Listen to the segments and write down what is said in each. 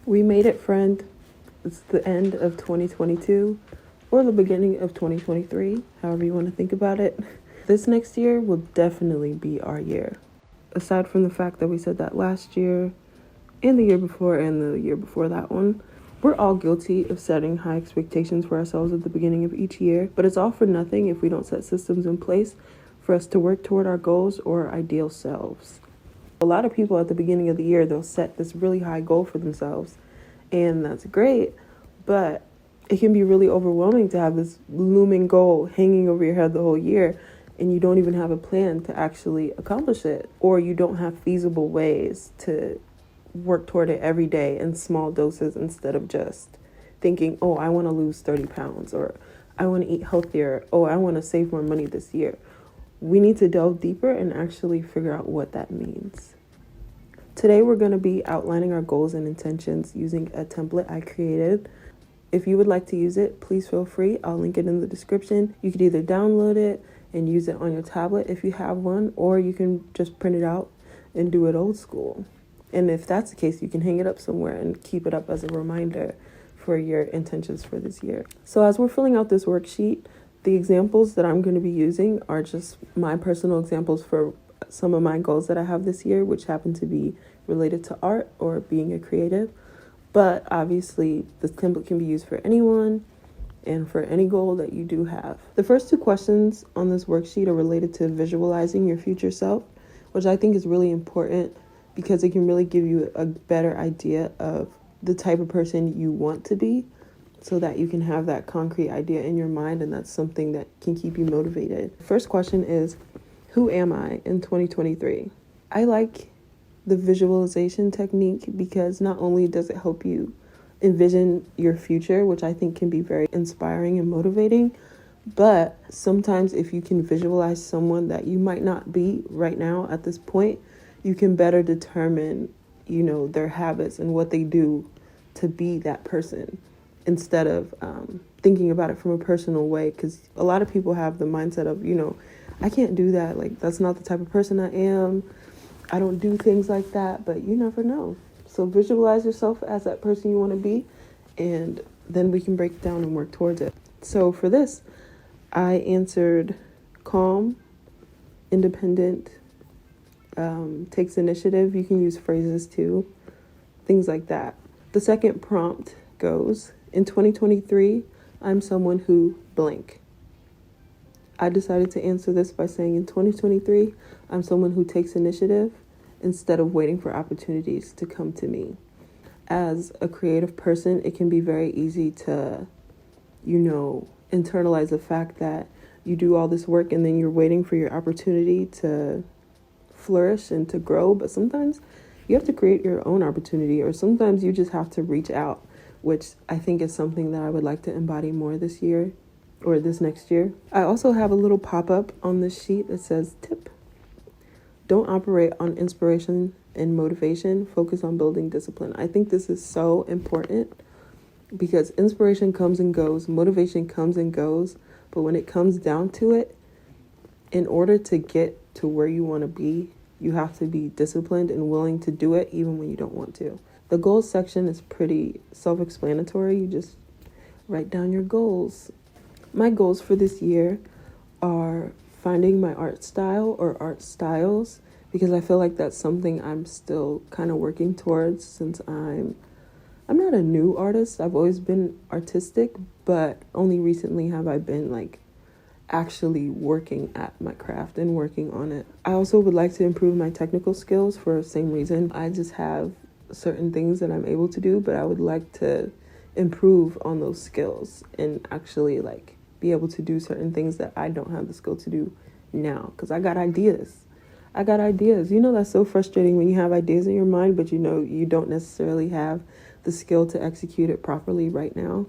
We made it, friend. It's the end of 2022 or the beginning of 2023, however you want to think about it. This next year will definitely be our year. Aside from the fact that we said that last year and the year before and the year before that one, we're all guilty of setting high expectations for ourselves at the beginning of each year, but it's all for nothing if we don't set systems in place for us to work toward our goals or our ideal selves. A lot of people at the beginning of the year, they'll set this really high goal for themselves, and that's great, but it can be really overwhelming to have this looming goal hanging over your head the whole year, and you don't even have a plan to actually accomplish it, or you don't have feasible ways to work toward it every day in small doses instead of just thinking, oh, I want to lose 30 pounds, or I want to eat healthier, oh, I want to save more money this year. We need to delve deeper and actually figure out what that means. Today, we're going to be outlining our goals and intentions using a template I created. If you would like to use it, please feel free. I'll link it in the description. You could either download it and use it on your tablet if you have one, or you can just print it out and do it old school. And if that's the case, you can hang it up somewhere and keep it up as a reminder for your intentions for this year. So as we're filling out this worksheet, the examples that I'm going to be using are just my personal examples for some of my goals that I have this year, which happen to be related to art or being a creative. But obviously, this template can be used for anyone and for any goal that you do have. The first two questions on this worksheet are related to visualizing your future self, which I think is really important because it can really give you a better idea of the type of person you want to be, so that you can have that concrete idea in your mind, and that's something that can keep you motivated. First question is, who am I in 2023? I like the visualization technique because not only does it help you envision your future, which I think can be very inspiring and motivating, but sometimes if you can visualize someone that you might not be right now at this point, you can better determine, their habits and what they do to be that person, instead of thinking about it from a personal way. Because a lot of people have the mindset of, I can't do that. Like, that's not the type of person I am. I don't do things like that, but you never know. So visualize yourself as that person you want to be, and then we can break it down and work towards it. So for this, I answered calm, independent, takes initiative. You can use phrases too, things like that. The second prompt goes, in 2023, I'm someone who blank. I decided to answer this by saying in 2023, I'm someone who takes initiative instead of waiting for opportunities to come to me. As a creative person, it can be very easy to, internalize the fact that you do all this work and then you're waiting for your opportunity to flourish and to grow. But sometimes you have to create your own opportunity, or sometimes you just have to reach out, which I think is something that I would like to embody more this year or this next year. I also have a little pop-up on this sheet that says tip. Don't operate on inspiration and motivation. Focus on building discipline. I think this is so important because inspiration comes and goes, motivation comes and goes, but when it comes down to it, in order to get to where you want to be, you have to be disciplined and willing to do it even when you don't want to. The goals section is pretty self-explanatory. You just write down your goals. My goals for this year are finding my art style or art styles, because I feel like that's something I'm still kind of working towards, since I'm not a new artist. I've always been artistic, but only recently have I been actually working at my craft and working on it. I also would like to improve my technical skills for the same reason. I just have certain things that I'm able to do, but I would like to improve on those skills and actually be able to do certain things that I don't have the skill to do now, because I got ideas. That's so frustrating when you have ideas in your mind, but you don't necessarily have the skill to execute it properly right now.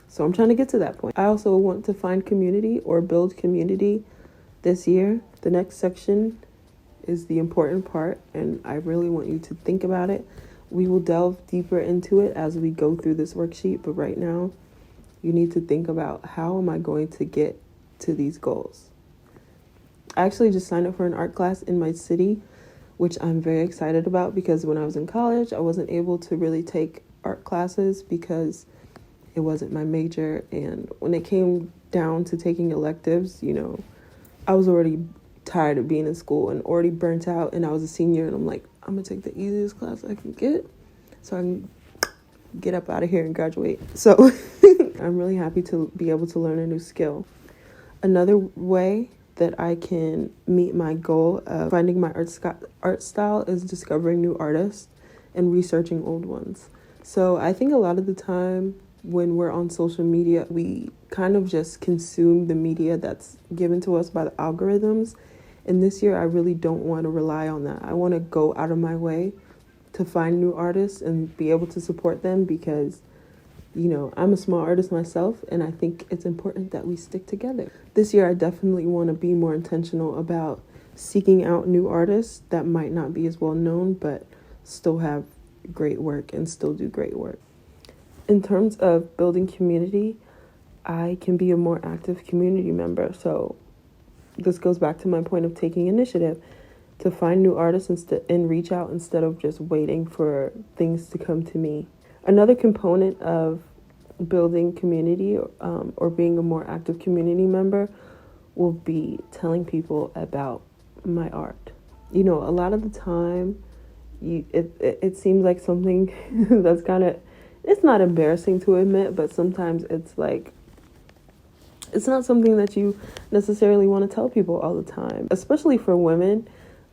So I'm trying to get to that point. I also want to find community or build community this year. The next section is the important part, and I really want you to think about it. We will delve deeper into it as we go through this worksheet, but right now you need to think about, how am I going to get to these goals? I actually just signed up for an art class in my city, which I'm very excited about, because when I was in college, I wasn't able to really take art classes because it wasn't my major. And when it came down to taking electives, I was already tired of being in school and already burnt out. And I was a senior, and I'm like, I'm going to take the easiest class I can get so I can get up out of here and graduate. So I'm really happy to be able to learn a new skill. Another way that I can meet my goal of finding my art style is discovering new artists and researching old ones. So I think a lot of the time when we're on social media, we kind of just consume the media that's given to us by the algorithms. And this year, I really don't want to rely on that. I want to go out of my way to find new artists and be able to support them because, I'm a small artist myself, and I think it's important that we stick together. This year, I definitely want to be more intentional about seeking out new artists that might not be as well known, but still have great work and still do great work. In terms of building community, I can be a more active community member. So this goes back to my point of taking initiative to find new artists and reach out instead of just waiting for things to come to me. Another component of building community or being a more active community member will be telling people about my art. A lot of the time, it seems like something that's kind of, it's not embarrassing to admit, but sometimes it's like, it's not something that you necessarily want to tell people all the time, especially for women.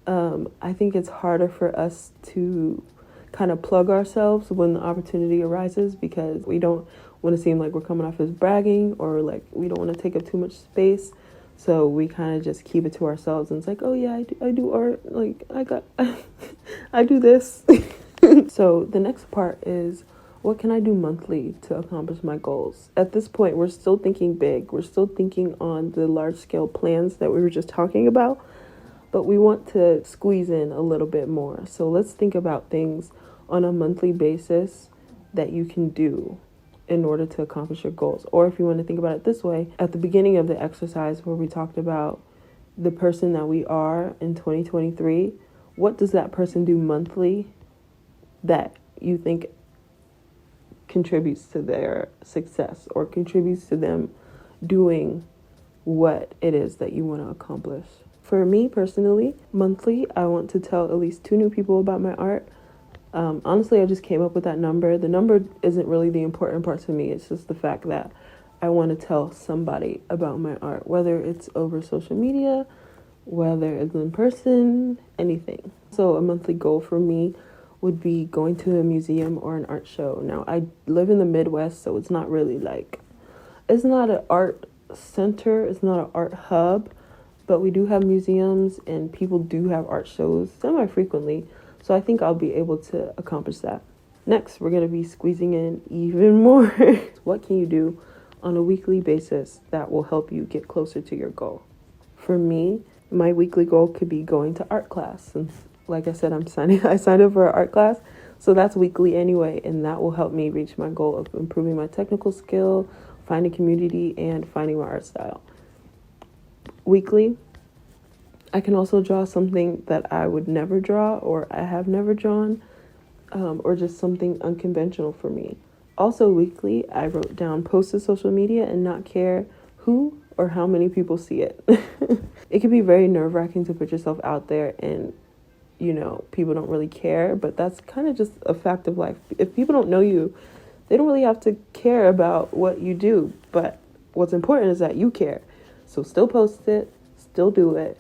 I think it's harder for us to kind of plug ourselves when the opportunity arises because we don't want to seem like we're coming off as bragging or like we don't want to take up too much space. So we kind of just keep it to ourselves and it's like, oh yeah, I do art. Like I do this. So the next part is, what can I do monthly to accomplish my goals? At this point, we're still thinking big. We're still thinking on the large scale plans that we were just talking about, but we want to squeeze in a little bit more. So let's think about things on a monthly basis that you can do in order to accomplish your goals. Or if you want to think about it this way, at the beginning of the exercise where we talked about the person that we are in 2023, what does that person do monthly that you think contributes to their success or contributes to them doing what it is that you want to accomplish? For me personally, monthly, I want to tell at least 2 new people about my art. Honestly, I just came up with that number. The number isn't really the important part to me. It's just the fact that I want to tell somebody about my art, whether it's over social media, whether it's in person, anything. So a monthly goal for me would be going to a museum or an art show. Now, I live in the Midwest, so it's not really it's not an art center, it's not an art hub, but we do have museums and people do have art shows semi-frequently. So I think I'll be able to accomplish that. Next, we're going to be squeezing in even more. What can you do on a weekly basis that will help you get closer to your goal? For me, my weekly goal could be going to art class. Since, like I said, I signed up for an art class. So that's weekly anyway, and that will help me reach my goal of improving my technical skill, finding community, and finding my art style. Weekly, I can also draw something that I would never draw or I have never drawn, or just something unconventional for me. Also weekly, I wrote down posts to social media and not care who or how many people see it. It can be very nerve-wracking to put yourself out there and, people don't really care, but that's kind of just a fact of life. If people don't know you, they don't really have to care about what you do, but what's important is that you care. So still post it, still do it.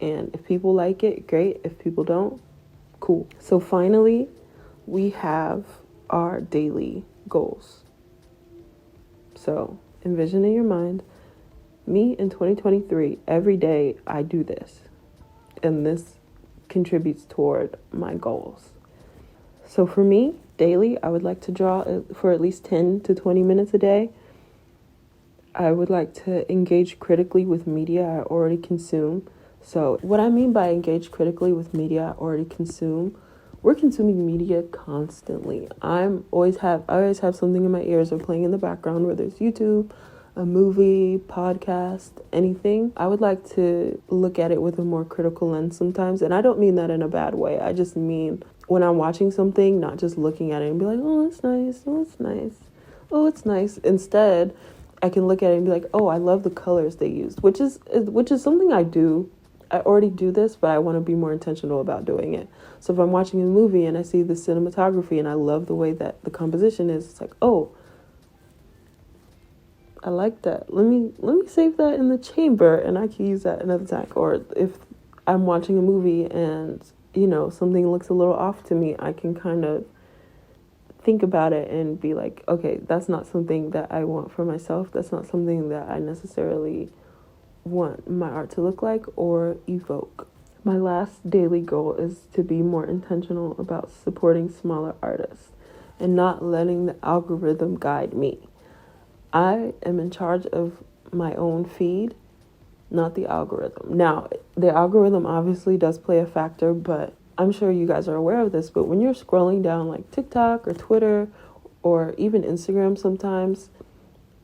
And if people like it, great. If people don't, cool. So finally, we have our daily goals. So envision in your mind, me in 2023, every day I do this. And this contributes toward my goals. So for me, daily, I would like to draw for at least 10 to 20 minutes a day. I would like to engage critically with media I already consume. So what I mean by engage critically with media I already consume, we're consuming media constantly. I always have something in my ears or playing in the background, whether it's YouTube, a movie, podcast, anything. I would like to look at it with a more critical lens sometimes. And I don't mean that in a bad way. I just mean when I'm watching something, not just looking at it and be like, oh, it's nice, oh, it's nice, oh, it's nice. Instead, I can look at it and be like, oh, I love the colors they used, which is something I do. I already do this, but I want to be more intentional about doing it. So if I'm watching a movie and I see the cinematography and I love the way that the composition is, it's like, oh, I like that. Let me save that in the chamber and I can use that another time. Or if I'm watching a movie and, something looks a little off to me, I can kind of think about it and be like, okay, that's not something that I want for myself. That's not something that I necessarily want my art to look like or evoke. My last daily goal is to be more intentional about supporting smaller artists and not letting the algorithm guide me. I am in charge of my own feed, not the algorithm. Now, the algorithm obviously does play a factor, but I'm sure you guys are aware of this, but when you're scrolling down like TikTok or Twitter or even Instagram sometimes,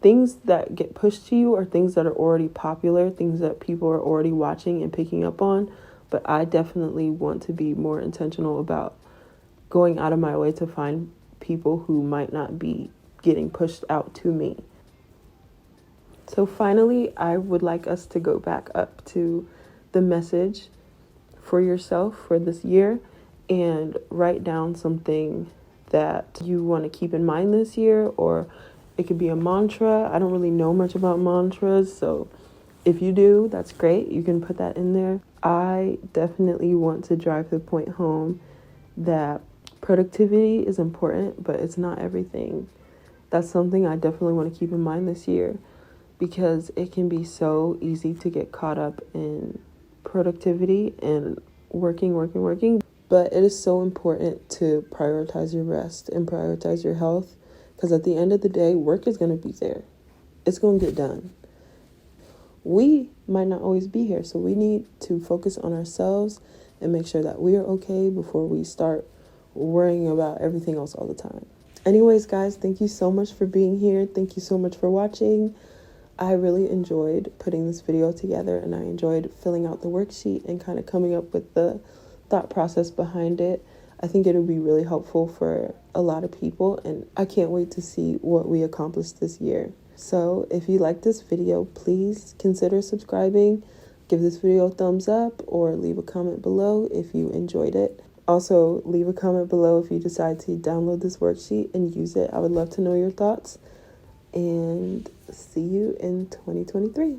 things that get pushed to you are things that are already popular, things that people are already watching and picking up on. But I definitely want to be more intentional about going out of my way to find people who might not be getting pushed out to me. So finally, I would like us to go back up to the message for yourself for this year and write down something that you want to keep in mind this year, or it could be a mantra. I don't really know much about mantras, so if you do, that's great. You can put that in there. I definitely want to drive the point home that productivity is important, but it's not everything. That's something I definitely want to keep in mind this year, because it can be so easy to get caught up in productivity and working. But it is so important to prioritize your rest and prioritize your health, because at the end of the day, work is going to be there. It's going to get done. We might not always be here, so we need to focus on ourselves and make sure that we are okay before we start worrying about everything else all the time. Anyways, guys, thank you so much for being here. Thank you so much for watching. I really enjoyed putting this video together, and I enjoyed filling out the worksheet and kind of coming up with the thought process behind it. I think it'll be really helpful for a lot of people, and I can't wait to see what we accomplish this year. So if you like this video, please consider subscribing, give this video a thumbs up, or leave a comment below if you enjoyed it. Also, leave a comment below if you decide to download this worksheet and use it. I would love to know your thoughts. And see you in 2023.